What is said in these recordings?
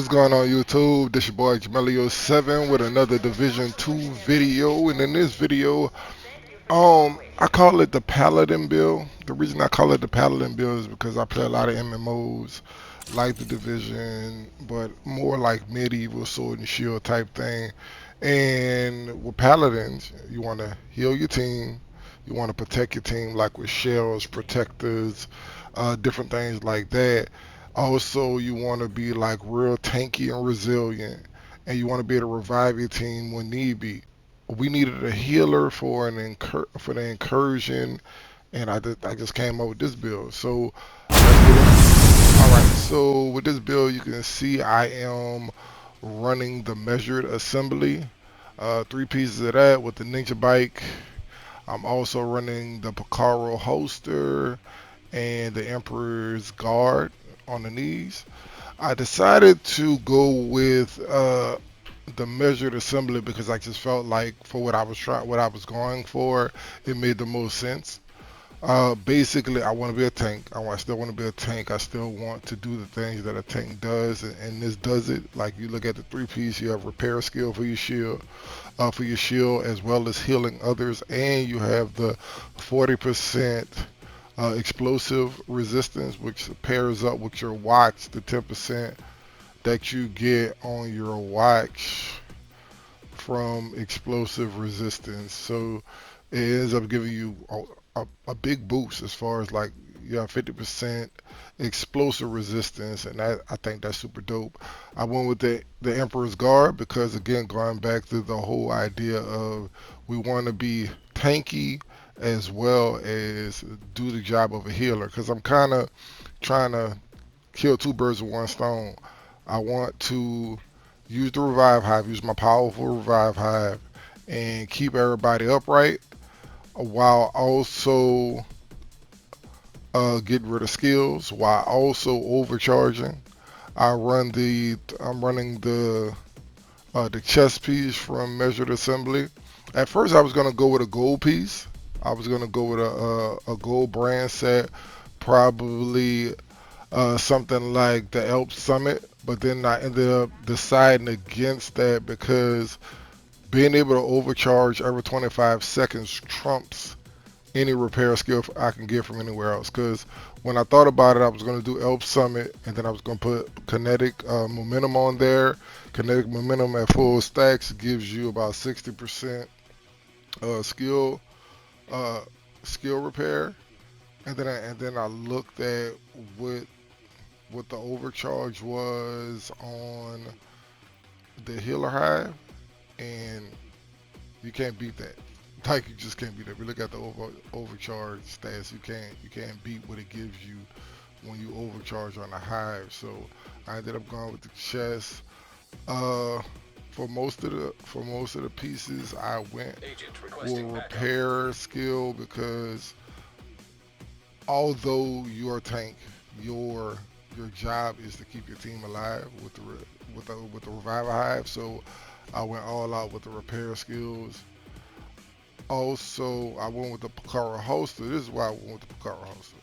going on YouTube? This your boy Jamelio7 with another Division 2 video. And in this video, I call it the Paladin build. The reason I call it the Paladin build is because I play a lot of MMOs like the Division, but more like medieval sword and shield type thing. And with Paladins, you want to heal your team. You want to protect your team like with shells, protectors, different things like that. Also, you want to be like real tanky and resilient, and you want to be able to revive your team when need be. We needed a healer for for the incursion, and I just came up with this build. So let's get in. All right. So with this build, you can see I am running the measured assembly, three pieces of that with the ninja bike. I'm also running the Picaro holster and the Emperor's guard on the knees. I decided to go with the measured assembly because I just felt like for what I was going for, it made the most sense. Basically, I want to be a tank. I still want to be a tank. I still want to do the things that a tank does, and this does it. Like you look at the three piece, you have repair skill for your shield, as well as healing others, and you have the 40% explosive resistance, which pairs up with your watch, the 10% that you get on your watch from explosive resistance. So it ends up giving you a big boost as far as like you have 50% explosive resistance, and I think that's super dope. I went with the Emperor's Guard because again, going back to the whole idea of we want to be tanky as well as do the job of a healer because I'm kind of trying to kill two birds with one stone. I want to use the revive hive, use my powerful revive hive, and keep everybody upright while also getting rid of skills, while also overcharging. I'm running the chest piece from measured assembly. At first, I was gonna go with a gold piece. I was gonna go with a gold brand set, probably something like the Elp Summit, but then I ended up deciding against that because being able to overcharge every 25 seconds trumps any repair skill I can get from anywhere else. Because when I thought about it, I was going to do Elp Summit and then I was going to put kinetic momentum on there. Kinetic momentum at full stacks gives you about 60% uh, skill uh, skill repair. And then I looked at what what the overcharge was on the healer hive, and you can't beat that. Like you just can't beat that. If you look at the overcharge stats, you can't beat what it gives you when you overcharge on a hive. So I ended up going with the chest. Uh, for most of the pieces, I went with repair skill because although you're a tank, your job is to keep your team alive with the revival hive. So I went all out with the repair skills. Also, I went with the Picaro holster. This is why I went with the Picaro holster.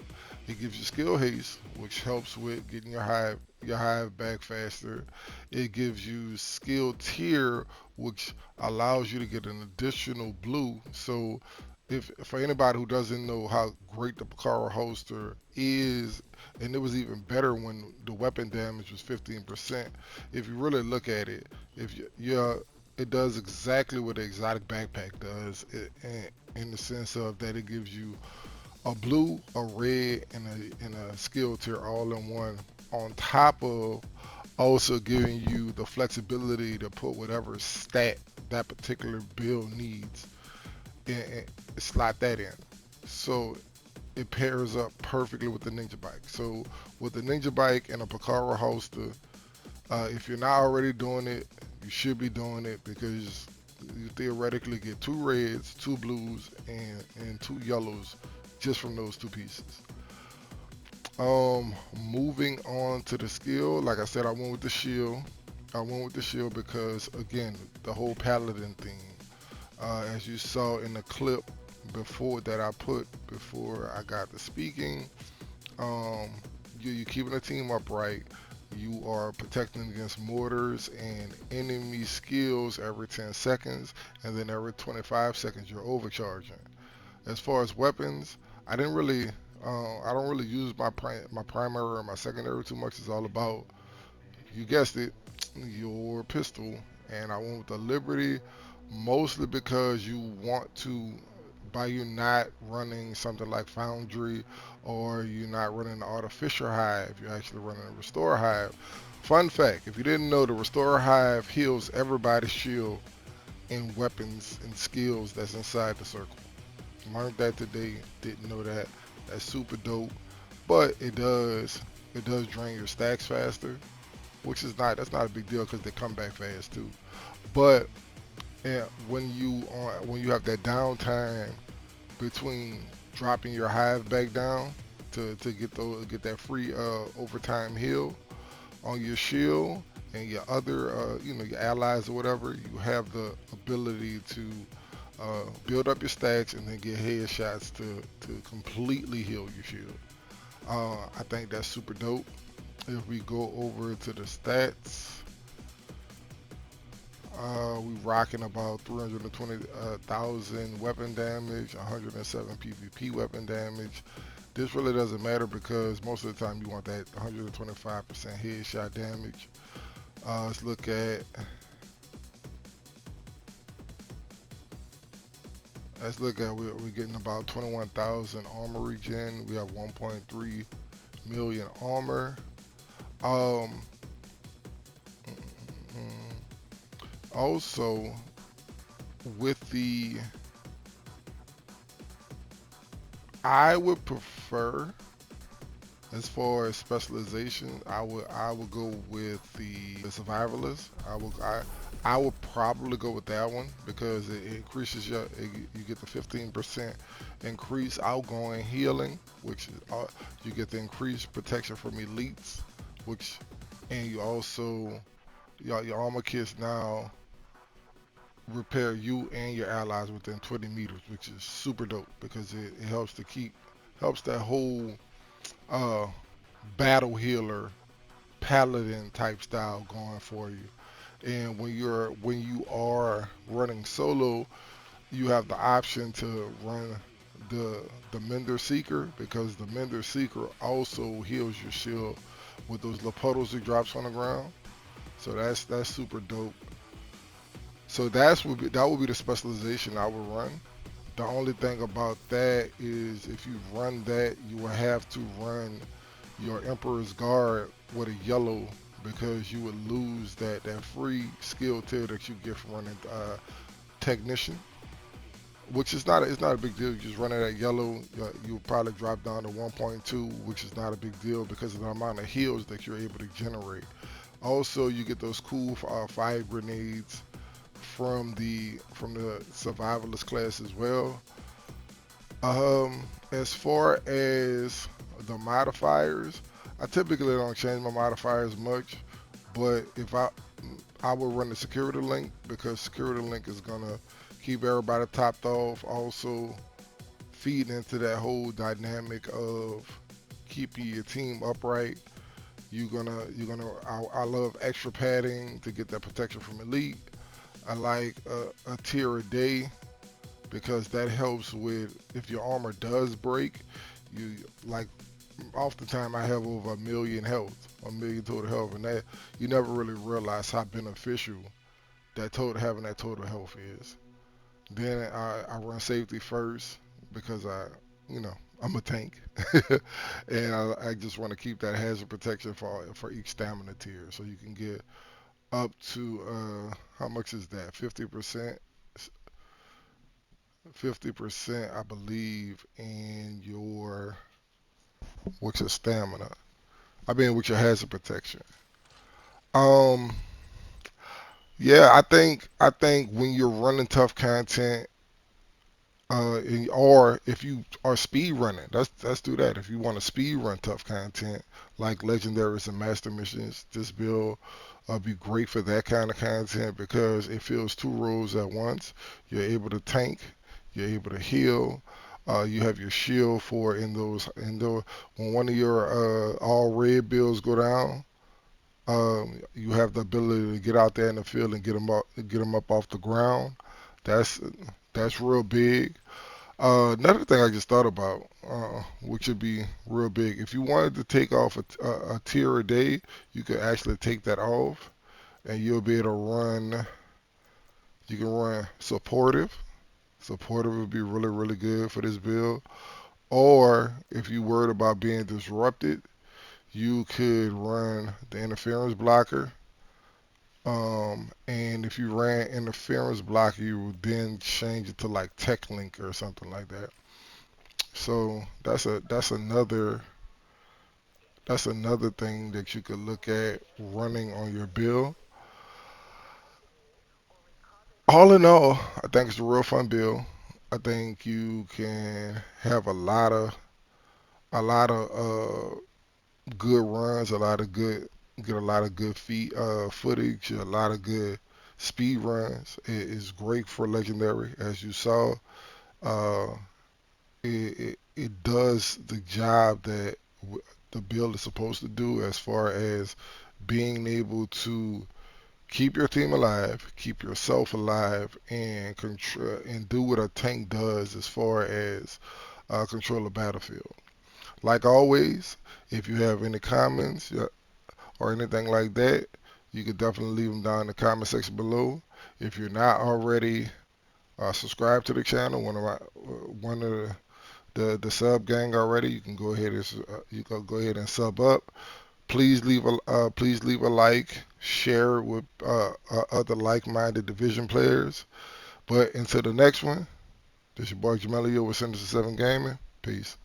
It gives you skill haste, which helps with getting your hive back faster. It gives you skill tier, which allows you to get an additional blue. So, if for anybody who doesn't know how great the Picaro holster is, and it was even better when the weapon damage was 15%. If you really look at it, if you it does exactly what the exotic backpack does, in the sense of that it gives you a blue, a red, and a skill tier all in one. On top of also giving you the flexibility to put whatever stat that particular build needs and slot that in. So it pairs up perfectly with the Ninja Bike. So with the Ninja Bike and a Picaro holster, if you're not already doing it, you should be doing it because you theoretically get two reds, two blues, and two yellows just from those two pieces. Moving on to the skill, like I said, I went with the shield. I went with the shield because again, the whole paladin theme. As you saw in the clip before that I put before I got to speaking, you're keeping the team upright. You are protecting against mortars and enemy skills every 10 seconds, and then every 25 seconds you're overcharging. As far as weapons, I didn't really, I don't really use my primary or my secondary too much. It's all about, you guessed it, your pistol. And I went with the Liberty mostly because you want to, by you not running something like Foundry or you're not running the Artificial Hive, you're actually running a Restore Hive. Fun fact, if you didn't know, the Restore Hive heals everybody's shield and weapons and skills that's inside the circle. Learned that today, didn't know that. That's super dope. But it does drain your stacks faster, which is not that's not a big deal because they come back fast too. But yeah, when you have that downtime between dropping your hive back down to get that free overtime heal on your shield and your other your allies or whatever, you have the ability to build up your stacks and then get headshots to completely heal your shield. I think that's super dope. If we go over to the stats, we rocking about 320,000 weapon damage, 107 PvP weapon damage. This really doesn't matter because most of the time you want that 125% headshot damage. Let's look at we're getting about 21,000 armor regen. We have 1.3 million armor. Um, Also, with the, I would prefer, as far as specialization, I would go with the survivalist. I would probably go with that one because it increases you get the 15% increase outgoing healing, which is, you get the increased protection from elites, which, and you also your armor kits now repair you and your allies within 20 meters, which is super dope because it helps to helps that whole uh, battle healer paladin type style going for you. And when you are running solo, you have the option to run the Mender Seeker because the Mender Seeker also heals your shield with those little puddles it drops on the ground. So that's super dope. So that would be the specialization I would run. The only thing about that is if you run that, you will have to run your Emperor's Guard with a yellow because you would lose that free skill tier that you get from running Technician, which is not it's not a big deal. You just run it at yellow, you'll probably drop down to 1.2, which is not a big deal because of the amount of heals that you're able to generate. Also, you get those cool fire grenades from the survivalist class as well. As far as the modifiers, I typically don't change my modifiers much, but if I would run the security link because security link is gonna keep everybody topped off. Also, feed into that whole dynamic of keeping your team upright. I love extra padding to get that protection from elite. I like a tier a day because that helps with if your armor does break. You like off the time I have over a million health, a million total health, and that you never really realize how beneficial that total having that total health is. Then I run safety first because you know, I'm a tank, and I just want to keep that hazard protection for each stamina tier, so you can get up to how much is that? 50%, 50%, I believe, in your what's your stamina. I mean, with your hazard protection. Um, yeah, I think when you're running tough content, or if you are speed running, let's do that. If you want to speed run tough content like legendaries and master missions, this build be great for that kind of content because it fills two roles at once. You're able to tank, you're able to heal. You have your shield for in those when one of your all red builds go down. You have the ability to get out there in the field and get them up off the ground. That's that's real big. Another thing I just thought about, which would be real big, if you wanted to take off a tier a day, you could actually take that off, and you'll be able to run. You can run supportive. Supportive would be really, really good for this build. Or if you worried about being disrupted, you could run the interference blocker. And if you ran interference blocker, you would then change it to like Tech Link or something like that. So that's another thing that you could look at running on your build. All in all, I think it's a real fun build. I think you can have a lot of good runs, get a lot of good footage, a lot of good speed runs. It is great for legendary, as you saw. Uh, it does the job that the build is supposed to do as far as being able to keep your team alive, keep yourself alive, and and do what a tank does as far as control the battlefield. Like always, if you have any comments or anything like that, you can definitely leave them down in the comment section below. If you're not already subscribed to the channel, one of the sub gang already, you can go ahead and go ahead and sub up. Please leave a like, share it with other like-minded division players. But until the next one, this your boy Jamelio with Sinister 7 Gaming. Peace.